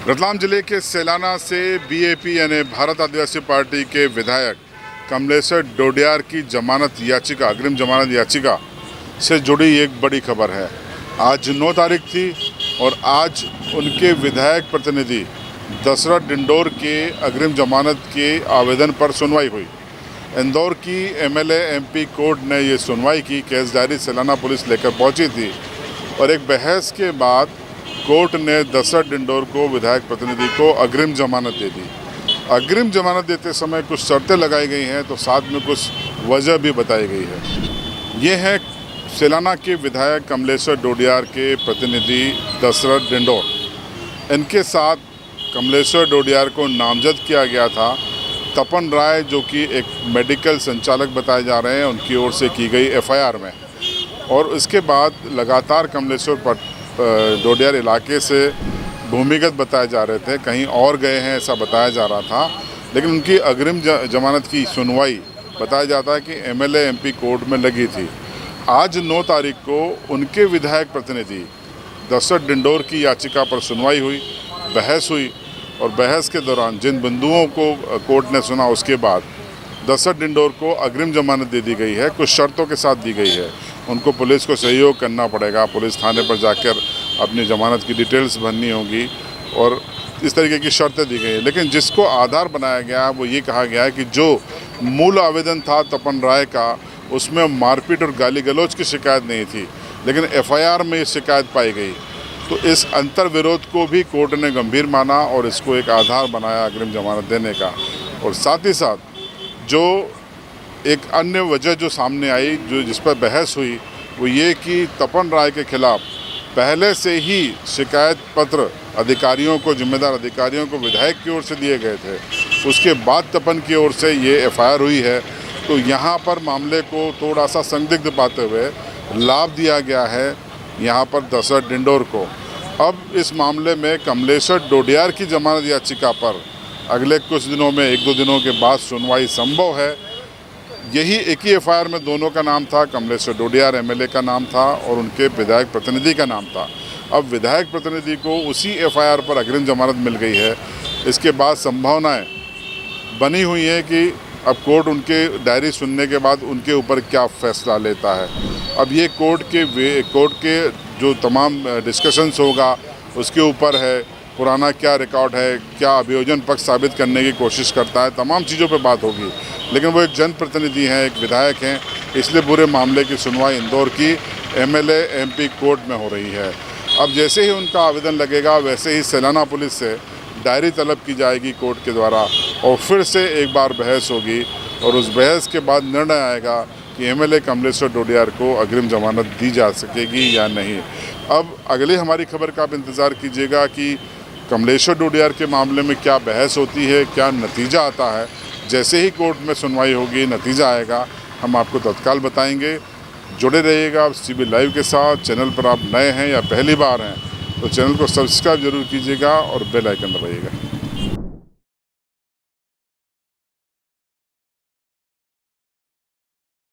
रतलाम जिले के सैलाना से बीएपी यानी भारत आदिवासी पार्टी के विधायक कमलेश्वर डोडियार की जमानत याचिका, अग्रिम जमानत याचिका से जुड़ी एक बड़ी खबर है। आज 9 तारीख थी और आज उनके विधायक प्रतिनिधि दशरथ डिंडोर के अग्रिम जमानत के आवेदन पर सुनवाई हुई। इंदौर की एमएलए एमपी कोर्ट ने ये सुनवाई की। केस डायरी सैलाना पुलिस लेकर पहुंची थी और एक बहस के बाद कोर्ट ने दशरथ डिंडोर को, विधायक प्रतिनिधि को, अग्रिम जमानत दे दी। अग्रिम जमानत देते समय कुछ शर्तें लगाई गई हैं तो साथ में कुछ वजह भी बताई गई है। ये है सैलाना के विधायक कमलेश्वर डोडियार के प्रतिनिधि दशरथ डिंडोर। इनके साथ कमलेश्वर डोडियार को नामजद किया गया था तपन राय, जो कि एक मेडिकल संचालक बताए जा रहे हैं, उनकी ओर से की गई एफआईआर में। और इसके बाद लगातार कमलेश्वर डोडियार इलाके से भूमिगत बताए जा रहे थे, कहीं और गए हैं ऐसा बताया जा रहा था। लेकिन उनकी अग्रिम जमानत की सुनवाई बताया जाता है कि एमएलए एमपी कोर्ट में लगी थी। आज 9 तारीख को उनके विधायक प्रतिनिधि दशरथ डिंडोर की याचिका पर सुनवाई हुई, बहस हुई और बहस के दौरान जिन बिंदुओं को कोर्ट ने सुना उसके बाद दशरथ डिंडोर को अग्रिम जमानत दे दी गई है। कुछ शर्तों के साथ दी गई है। उनको पुलिस को सहयोग करना पड़ेगा, पुलिस थाने पर जाकर अपनी जमानत की डिटेल्स भरनी होगी और इस तरीके की शर्तें दी गई है। लेकिन जिसको आधार बनाया गया वो ये कहा गया है कि जो मूल आवेदन था तपन राय का, उसमें मारपीट और गाली गलौज की शिकायत नहीं थी, लेकिन एफआईआर में ये शिकायत पाई गई। तो इस अंतर विरोध को भी कोर्ट ने गंभीर माना और इसको एक आधार बनाया अग्रिम जमानत देने का। और साथ ही साथ जो एक अन्य वजह जो सामने आई, जो जिस पर बहस हुई, वो ये कि तपन राय के खिलाफ पहले से ही शिकायत पत्र अधिकारियों को, जिम्मेदार अधिकारियों को विधायक की ओर से दिए गए थे। उसके बाद तपन की ओर से ये एफआईआर हुई है। तो यहाँ पर मामले को थोड़ा सा संदिग्ध पाते हुए लाभ दिया गया है यहाँ पर दशरथ डिंडोर को। अब इस मामले में कमलेश्वर डोडियार की जमानत याचिका पर अगले कुछ दिनों में, 1-2 दिनों के बाद सुनवाई संभव है। यही एक ही एफआईआर में दोनों का नाम था, कमलेश्वर डोडियार एमएलए का नाम था और उनके विधायक प्रतिनिधि का नाम था। अब विधायक प्रतिनिधि को उसी एफआईआर पर अग्रिम जमानत मिल गई है। इसके बाद संभावनाएं बनी हुई है कि अब कोर्ट उनके डायरी सुनने के बाद उनके ऊपर क्या फैसला लेता है। अब ये कोर्ट के जो तमाम डिस्कशंस होगा उसके ऊपर है। पुराना क्या रिकॉर्ड है, क्या अभियोजन पक्ष साबित करने की कोशिश करता है, तमाम चीज़ों पे बात होगी। लेकिन वो एक जनप्रतिनिधि हैं, एक विधायक हैं, इसलिए पूरे मामले की सुनवाई इंदौर की एमएलए एमपी कोर्ट में हो रही है। अब जैसे ही उनका आवेदन लगेगा वैसे ही सैलाना पुलिस से डायरी तलब की जाएगी कोर्ट के द्वारा और फिर से एक बार बहस होगी और उस बहस के बाद निर्णय आएगा कि एमएलए कमलेश्वर डोडियार को अग्रिम जमानत दी जा सकेगी या नहीं। अब अगली हमारी खबर का आप इंतज़ार कीजिएगा कि कमलेश्वर डोडियार के मामले में क्या बहस होती है, क्या नतीजा आता है। जैसे ही कोर्ट में सुनवाई होगी, नतीजा आएगा, हम आपको तत्काल बताएंगे। जुड़े रहिएगा सीबी लाइव के साथ। चैनल पर आप नए हैं या पहली बार हैं तो चैनल को सब्सक्राइब जरूर कीजिएगा और बेल आइकन दबाइएगा।